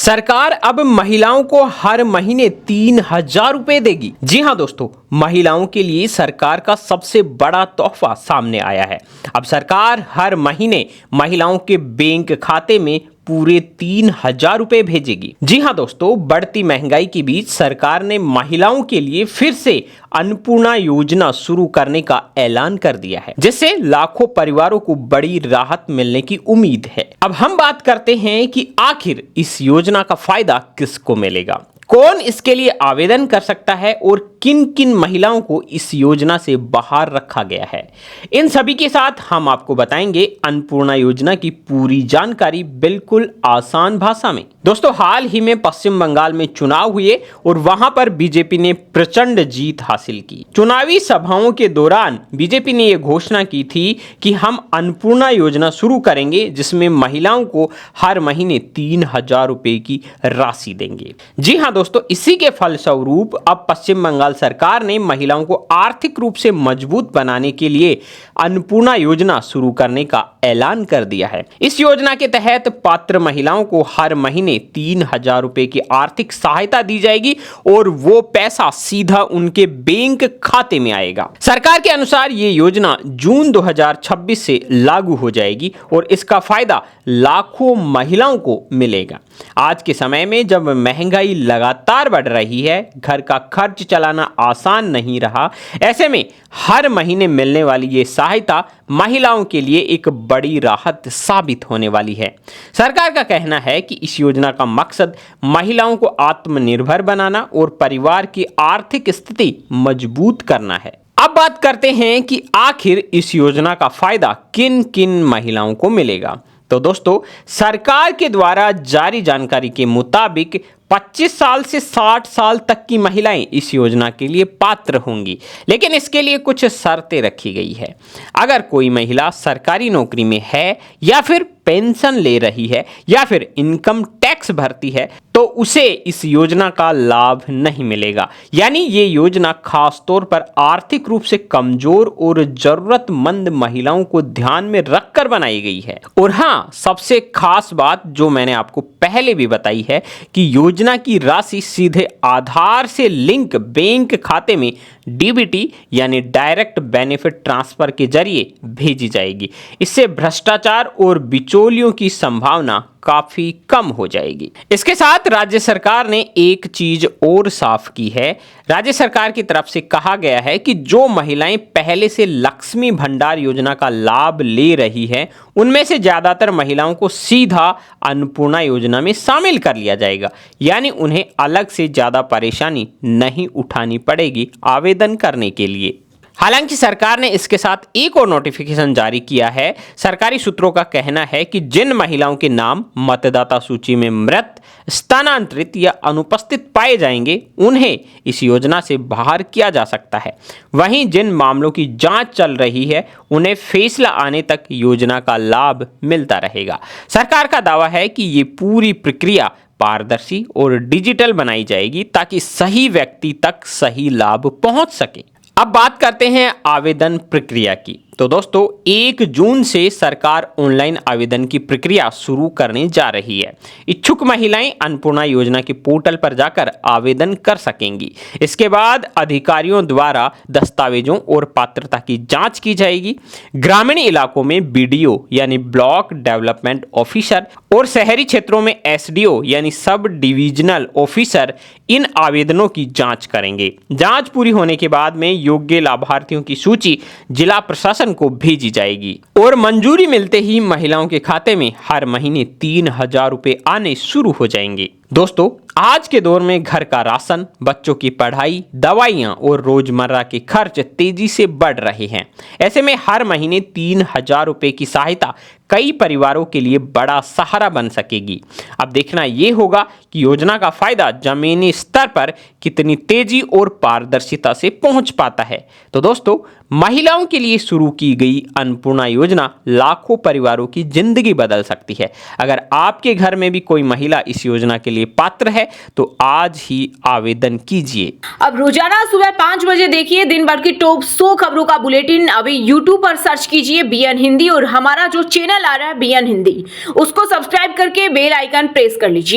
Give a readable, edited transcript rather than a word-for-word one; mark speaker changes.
Speaker 1: सरकार अब महिलाओं को हर महीने 3,000 रुपए देगी। जी हां दोस्तों, महिलाओं के लिए सरकार का सबसे बड़ा तोहफा सामने आया है। अब सरकार हर महीने महिलाओं के बैंक खाते में पूरे 3,000 रुपए भेजेगी। जी हां दोस्तों, बढ़ती महंगाई के बीच सरकार ने महिलाओं के लिए फिर से अन्नपूर्णा योजना शुरू करने का ऐलान कर दिया है, जिससे लाखों परिवारों को बड़ी राहत मिलने की उम्मीद है। अब हम बात करते हैं कि आखिर इस योजना का फायदा किसको मिलेगा, कौन इसके लिए आवेदन कर सकता है और किन किन महिलाओं को इस योजना से बाहर रखा गया है। इन सभी के साथ हम आपको बताएंगे अन्नपूर्णा योजना की पूरी जानकारी बिल्कुल आसान भाषा में। दोस्तों, हाल ही में पश्चिम बंगाल में चुनाव हुए और वहां पर बीजेपी ने प्रचंड जीत हासिल की। चुनावी सभाओं के दौरान बीजेपी ने यह घोषणा की थी कि हम अन्नपूर्णा योजना शुरू करेंगे, जिसमें महिलाओं को हर महीने 3,000 रुपए की राशि देंगे। जी हाँ दोस्तों, इसी के फलस्वरूप अब पश्चिम बंगाल सरकार ने महिलाओं को आर्थिक रूप से मजबूत बनाने के लिए अन्नपूर्णा योजना शुरू करने का ऐलान कर दिया है। इस योजना के तहत पात्र महिलाओं को हर महीने 3,000 रुपए की आर्थिक सहायता दी जाएगी और वो पैसा सीधा उनके बैंक खाते में आएगा। सरकार के अनुसार ये योजना जून 2026 से लागू हो जाएगी और इसका फायदा लाखों महिलाओं को मिलेगा। आज के समय में जब महंगाई लगातार बढ़ रही है, घर का खर्च चलाना आसान नहीं रहा, ऐसे में हर महीने मिलने वाली ये सहायता महिलाओं के लिए एक बड़ी राहत साबित होने वाली है। सरकार का कहना है कि इस योजना का मकसद महिलाओं को आत्मनिर्भर बनाना और परिवार की आर्थिक स्थिति मजबूत करना है। अब बात करते हैं कि आखिर इस योजना का फायदा किन किन महिलाओं को मिलेगा। तो दोस्तों, सरकार के द्वारा जारी जानकारी के मुताबिक 25 साल से 60 साल तक की महिलाएं इस योजना के लिए पात्र होंगी, लेकिन इसके लिए कुछ शर्तें रखी गई है। अगर कोई महिला सरकारी नौकरी में है या फिर पेंशन ले रही है या फिर इनकम टैक्स भरती है, तो उसे इस योजना का लाभ नहीं मिलेगा। यानी ये योजना खास तौर पर आर्थिक रूप से कमजोर और जरूरतमंद महिलाओं को ध्यान में रखकर बनाई गई है। और हाँ, सबसे खास बात जो मैंने आपको पहले भी बताई है कि योजना की राशि सीधे आधार से लिंक बैंक खाते में डीबीटी यानी डायरेक्ट बेनिफिट ट्रांसफर के जरिए भेजी जाएगी। इससे भ्रष्टाचार और बिचौलियों की संभावना काफी कम हो जाएगी। इसके साथ राज्य सरकार ने एक चीज और साफ की है। राज्य सरकार की तरफ से कहा गया है कि जो महिलाएं पहले से लक्ष्मी भंडार योजना का लाभ ले रही हैं, उनमें से ज्यादातर महिलाओं को सीधा अन्नपूर्णा योजना में शामिल कर लिया जाएगा। यानी उन्हें अलग से ज्यादा परेशानी नहीं उठानी पड़ेगी आवेदन करने के लिए। हालांकि सरकार ने इसके साथ एक और नोटिफिकेशन जारी किया है। सरकारी सूत्रों का कहना है कि जिन महिलाओं के नाम मतदाता सूची में मृत, स्थानांतरित या अनुपस्थित पाए जाएंगे, उन्हें इस योजना से बाहर किया जा सकता है। वहीं जिन मामलों की जांच चल रही है, उन्हें फैसला आने तक योजना का लाभ मिलता रहेगा। सरकार का दावा है कि ये पूरी प्रक्रिया पारदर्शी और डिजिटल बनाई जाएगी ताकि सही व्यक्ति तक सही लाभ पहुंच सके। अब बात करते हैं आवेदन प्रक्रिया की। तो दोस्तों, 1 जून से सरकार ऑनलाइन आवेदन की प्रक्रिया शुरू करने जा रही है। इच्छुक महिलाएं अन्नपूर्णा योजना के पोर्टल पर जाकर आवेदन कर सकेंगी। इसके बाद अधिकारियों द्वारा दस्तावेजों और पात्रता की जांच की जाएगी। ग्रामीण इलाकों में बीडीओ यानी ब्लॉक डेवलपमेंट ऑफिसर और शहरी क्षेत्रों में एसडीओ यानी सब डिविजनल ऑफिसर इन आवेदनों की जांच करेंगे। जांच पूरी होने के बाद में योग्य लाभार्थियों की सूची जिला प्रशासन को भेजी जाएगी और मंजूरी मिलते ही महिलाओं के खाते में हर महीने 3,000 रुपए आने शुरू हो जाएंगे। दोस्तों, आज के दौर में घर का राशन, बच्चों की पढ़ाई, दवाइयां और रोजमर्रा के खर्च तेजी से बढ़ रहे हैं। ऐसे में हर महीने 3,000 रुपए की सहायता कई परिवारों के लिए बड़ा सहारा बन सकेगी। अब देखना यह होगा कि योजना का फायदा जमीनी स्तर पर कितनी तेजी और पारदर्शिता से पहुंच पाता है। तो दोस्तों, महिलाओं के लिए शुरू की गई अन्नपूर्णा योजना लाखों परिवारों की जिंदगी बदल सकती है। अगर आपके घर में भी कोई महिला इस योजना के लिए पात्र है तो आज ही आवेदन कीजिए।
Speaker 2: अब रोजाना सुबह 5 बजे देखिए दिन भर की टॉप 100 खबरों का बुलेटिन। अभी YouTube पर सर्च कीजिए BN हिंदी और हमारा जो चैनल आ रहा है BN हिंदी, उसको सब्सक्राइब करके बेल आइकन प्रेस कर लीजिए।